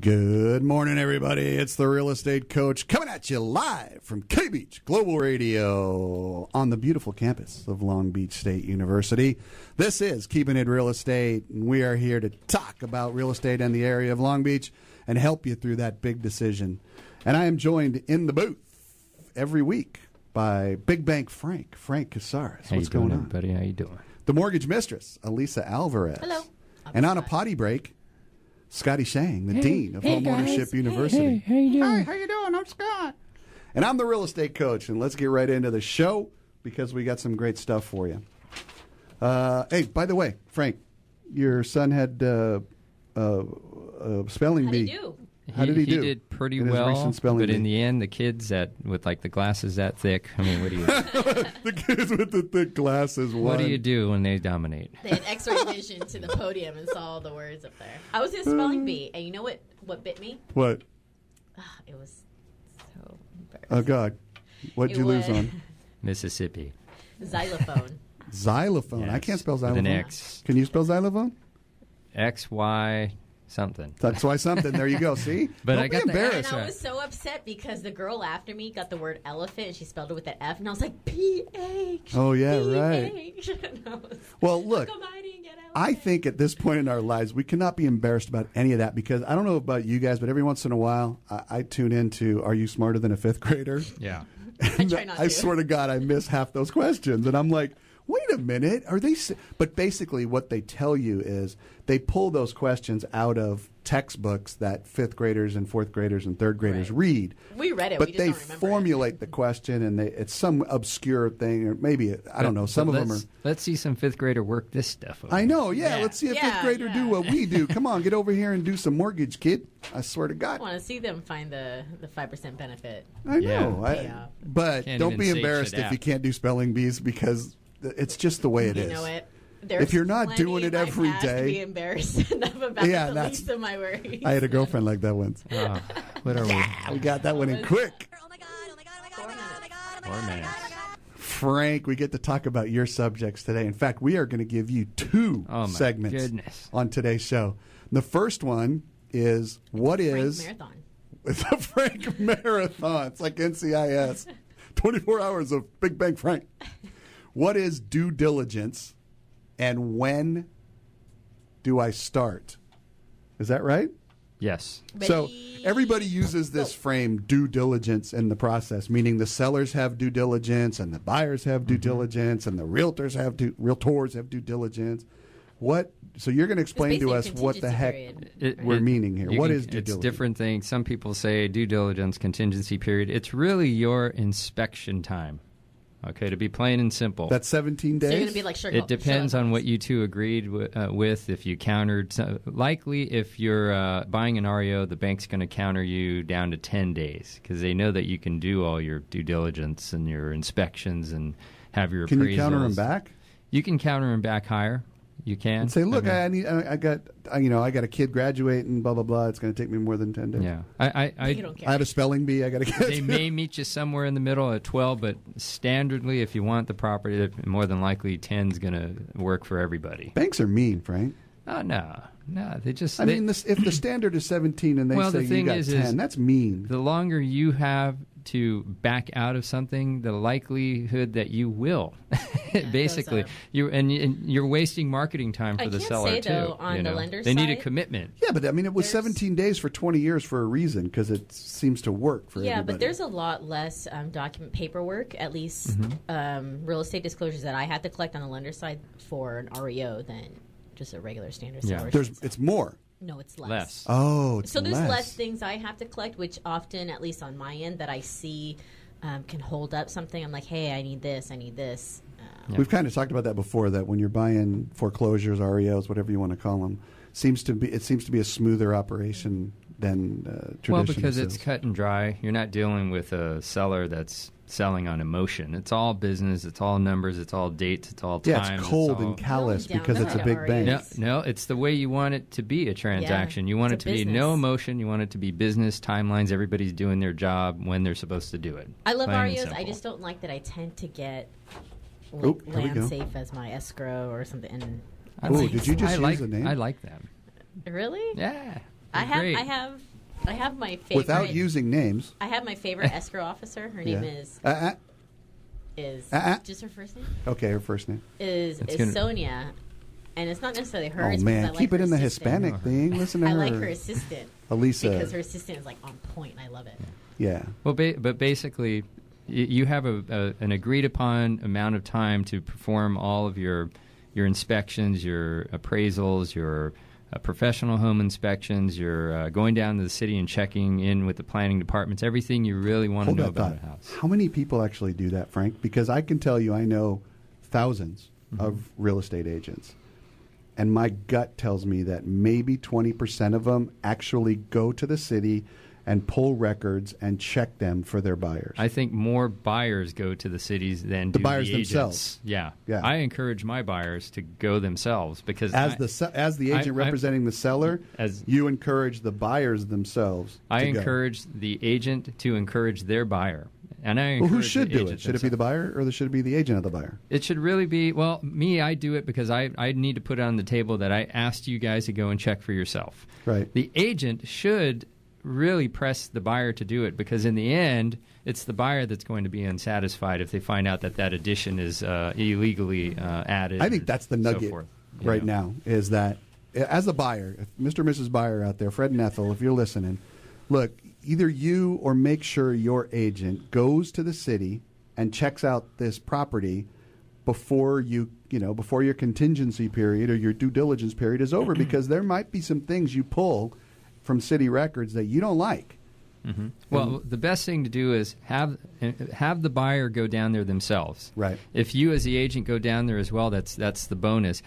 Good morning, everybody. It's the Real Estate Coach coming at you live from K-Beach Global Radio on the beautiful campus of Long Beach State University. This is Keeping It Real Estate, and we are here to talk about real estate in the area of Long Beach and help you through that big decision. And I am joined in the booth every week by Big Bank Frank Casares. What's going on, everybody? How you doing? The mortgage mistress, Elisa Alvarez. Hello. And on a potty break, Scotty Shang, the Dean of Home Ownership University. Hey, how you doing? Hi, how you doing? I'm Scott. And I'm the Real Estate Coach, and let's get right into the show because we got some great stuff for you. Hey, by the way, Frank, your son had spelling bee. How did he do? How did he do? He did pretty in his well, recent spelling but bee? in the end, the kids with like the glasses that thick. I mean, what do you The kids with the thick glasses. what do you do when they dominate? They had X-ray vision to the podium and saw all the words up there. I was in a spelling bee, and you know what bit me? What? It was so embarrassing. Oh, God. What'd you lose on? Mississippi. Xylophone. Xylophone. Yes. I can't spell With xylophone. an X. Can you spell xylophone? XY something. That's why something. There you go. See? But Don't I be got the- embarrassed. And I was so upset because the girl after me got the word elephant, and she spelled it with an F, and I was like, P-H. Oh, yeah, right. P-H. And I was, Well, look, how come I didn't get elephant? I think at this point in our lives, we cannot be embarrassed about any of that because I don't know about you guys, but every once in a while, I tune into Are You Smarter Than a Fifth Grader? Yeah. I try not I to. swear to God, I miss half those questions. And I'm like, wait a minute. Are they? But basically, what they tell you is they pull those questions out of textbooks that fifth graders and fourth graders and third graders Right. read. We read it, But we just they don't remember formulate the question, and it's some obscure thing, or maybe, I don't know, some of them are. Let's see some fifth grader work this stuff over. I know, yeah. Let's see a fifth Yeah, grader do what we do. Come on, get over here and do some mortgage, kid. I swear to I God. want to see them find the 5% benefit. I know. Yeah. Yeah. But Can't don't even be say embarrassed shit if out. you can't do spelling bees because it's just the way it You is. know it. If you're not doing it every I day- to be embarrassed enough about Yeah, the that's- least of my worries. I had a girlfriend like that once. Oh, what are we? We got that one in quick. Oh my god, oh my god, oh my god, oh my god, oh my god, oh my Four god, minutes. oh my god. Frank, we get to talk about your subjects today. In fact, we are going to give you two Oh, my segments goodness. on today's show. The first one is what Frank is Marathon. It's a Frank Marathon. It's like NCIS. 24 hours of Big Bang Frank. What is due diligence and when do I start? Is that right? Yes. So Ready? everybody uses this frame, due diligence, in the process, meaning the sellers have due diligence and the buyers have due diligence and the realtors have due diligence. What? So you're going to explain to us basically a what the heck contingency we're meaning here. you What can- is due it's diligence? different things. Some people say due diligence, contingency period. It's really your inspection time. Okay, to be plain and simple. That's 17 days? So you're going to be like It depends on what you two agreed with. If you countered, likely if you're buying an REO, the bank's going to counter you down to 10 days because they know that you can do all your due diligence and your inspections and have your appraisals. Can you counter them back? You can counter them back higher. You can And say, look, I mean, I got a kid graduating, blah, blah, blah. It's going to take me more than 10 days. yeah. You don't care. I have a spelling bee I got to get. They may meet you somewhere in the middle at 12, but standardly, if you want the property, more than likely 10 is going to work for everybody. Banks are mean, Frank. Oh, no, they just. I mean, if the standard is 17 and they Well, say the you thing got is 10, that's mean. the longer you have to back out of something, the likelihood that you will, basically, goes up. you're wasting marketing time for I the can't seller say, too. though, on you the know? lender's they need a side- commitment. Yeah, but I mean, it was There's- 17 days for 20 years for a reason because it seems to work for Yeah, everybody. but there's a lot less document paperwork, at least real estate disclosures that I had to collect on the lender side for an REO than just a regular standard Yeah. seller. It's more. No, it's Less. Oh, it's So there's less. less things I have to collect, which often, at least on my end, that I see can hold up something. I'm like, hey, I need this, I need this. Yeah. We've kind of talked about that before. That when you're buying foreclosures, REOs, whatever you want to call them, it seems to be a smoother operation than traditional. Well, because it's sales. cut and dry. You're not dealing with a seller that's selling on emotion. It's all business. It's all numbers. It's all dates. It's all time. Yeah, it's cold and callous Down because it's a to big REOs. bank. No, it's the way you want it to be a transaction. You want it it's to a be business. no emotion. You want it to be business timelines. Everybody's doing their job when they're supposed to do it. I love Plain and REOs. I simple. just don't like that I tend to get Oh, here we land go. safe as my escrow or something. And Ooh, did you just I use like the name? I like them. really? Yeah, I they're great. have I have my favorite. Without using names. I have my favorite escrow officer. Her name is just her first name. Okay, her first name is Sonia, and it's not necessarily her. Oh it's man, I like keep it her in the assistant. Hispanic thing. Listen to her. I like her assistant, Elisa, because her assistant is like on point. And I love it. Yeah. Well, but basically, you have an agreed upon amount of time to perform all of your inspections, your appraisals, your professional home inspections, your going down to the city and checking in with the planning departments, everything you really want to know about a house. How many people actually do that, Frank? Because I can tell you I know thousands of real estate agents. And my gut tells me that maybe 20% of them actually go to the city and pull records and check them for their buyers. I think more buyers go to the cities than the do buyers the agents. themselves. Yeah. Yeah. I encourage my buyers to go themselves because as the agent representing the seller, you encourage the buyers themselves. I to encourage the agent to encourage their buyer. And I encourage who should the do agent it? Should it be the buyer or should it be the agent of the buyer? It should really be, well, me, I do it because I need to put it on the table that I asked you guys to go and check for yourself. Right. The agent should really press the buyer to do it because in the end, it's the buyer that's going to be unsatisfied if they find out that addition is illegally added. I think that's the nugget right now is that as a buyer, if Mr. and Mrs. Buyer out there, Fred and Ethel, if you're listening, look, either you or make sure your agent goes to the city and checks out this property before before your contingency period or your due diligence period is over, because there might be some things you pull from city records that you don't like. Mm-hmm. Well, the best thing to do is have the buyer go down there themselves. Right. If you as the agent go down there as well, that's the bonus.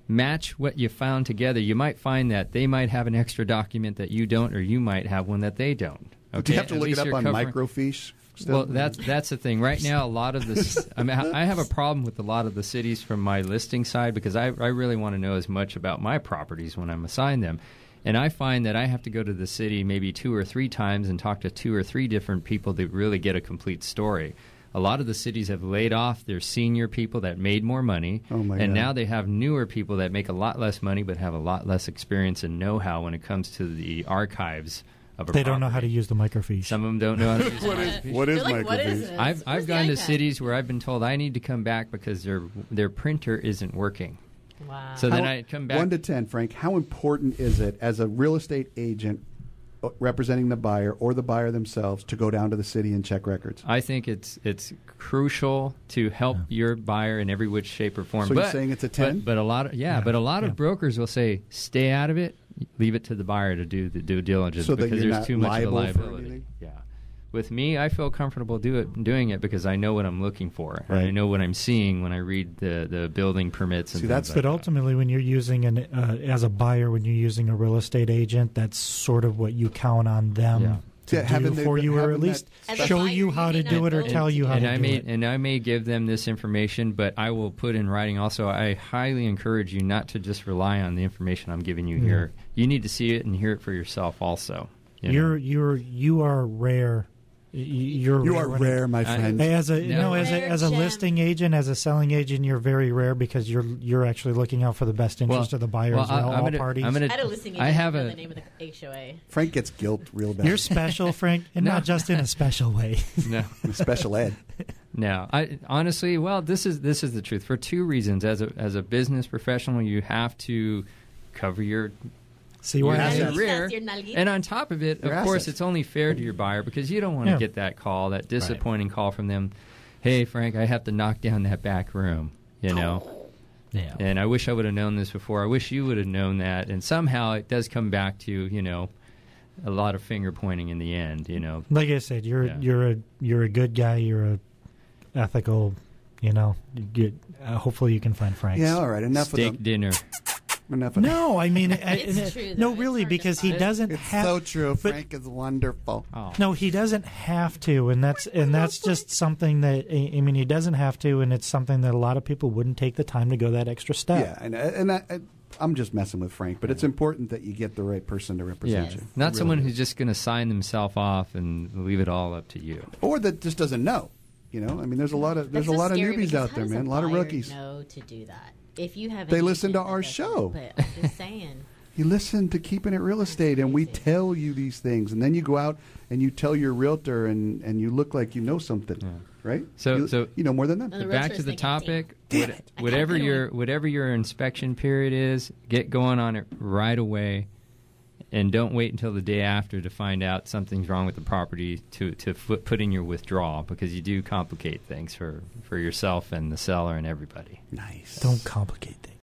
Match what you found together. You might find that they might have an extra document that you don't, or you might have one that they don't. Okay? Do you have to look it up on microfiche? Still? Well, that's the thing. Right now, a lot of this. I mean, I have a problem with a lot of the cities from my listing side because I really want to know as much about my properties when I'm assigned them. And I find that I have to go to the city maybe 2 or 3 times and talk to 2 or 3 different people to really get a complete story. A lot of the cities have laid off their senior people that made more money, and now they have newer people that make a lot less money but have a lot less experience and know-how when it comes to the archives of a property. They don't know how to use the microfiche. Some of them don't know how to use the microfiche. What is like, microfiche? what is this? I've gone to cities where I've been told I need to come back because their printer isn't working. Wow. So then I come back. 1 to 10, Frank, how important is it as a real estate agent representing the buyer or the buyer themselves to go down to the city and check records? I think it's crucial to help your buyer in every which shape or form. So you're saying it's a 10? But a lot of brokers will say stay out of it, leave it to the buyer to do the due diligence so that because you're there's not too much of a liable for liability. anything? Yeah. With me, I feel comfortable doing it because I know what I'm looking for. Right. And I know what I'm seeing when I read the building permits. And things but ultimately, when you're using as a buyer, when you're using a real estate agent, that's sort of what you count on them to do for you, or at least show you how to do it or tell you how to do it. And I may give them this information, but I will put in writing also. I highly encourage you not to just rely on the information I'm giving you here. You need to see it and hear it for yourself also. You are rare. You are rare, my friend. As a listing agent, as a selling agent, you're very rare because you're actually looking out for the best interest of the buyers all parties. I had a listing agent. I have the name of the HOA. Frank gets guilt real bad. You're special, Frank, and not just in a special way. No, special ed. No, honestly, this is the truth for 2 reasons. As a business professional, you have to cover your rear, and on top of it, of course, it's only fair to your buyer because you don't want to get that call, that disappointing call from them. Hey, Frank, I have to knock down that back room. Yeah. And I wish I would have known this before. I wish you would have known that. And somehow it does come back to a lot of finger pointing in the end. Like I said, you're a good guy. You're a ethical. Hopefully you can find Frank's. Yeah, all right. Enough steak of them. dinner. No, I mean, it's true, no, really, because he doesn't have. So true. Frank is wonderful. Oh. No, he doesn't have to, and that's just something that he doesn't have to, and it's something that a lot of people wouldn't take the time to go that extra step. Yeah, and I'm just messing with Frank, but it's important that you get the right person to represent you. Not someone who's just going to sign themselves off and leave it all up to you, or that just doesn't know. There's a lot of newbies out there, man. A lot of rookies. Know to do that. If you haven't, they listen to our show. But I'm just saying. You listen to Keeping It Real Estate, and we tell you these things, and then you go out and you tell your realtor, and you look like you know something, right? So you know more than them. Back to the topic. Whatever your inspection period is, get going on it right away, and don't wait until the day after to find out something's wrong with the property to put in your withdrawal, because you do complicate things for yourself and the seller and everybody. Nice. Don't complicate things.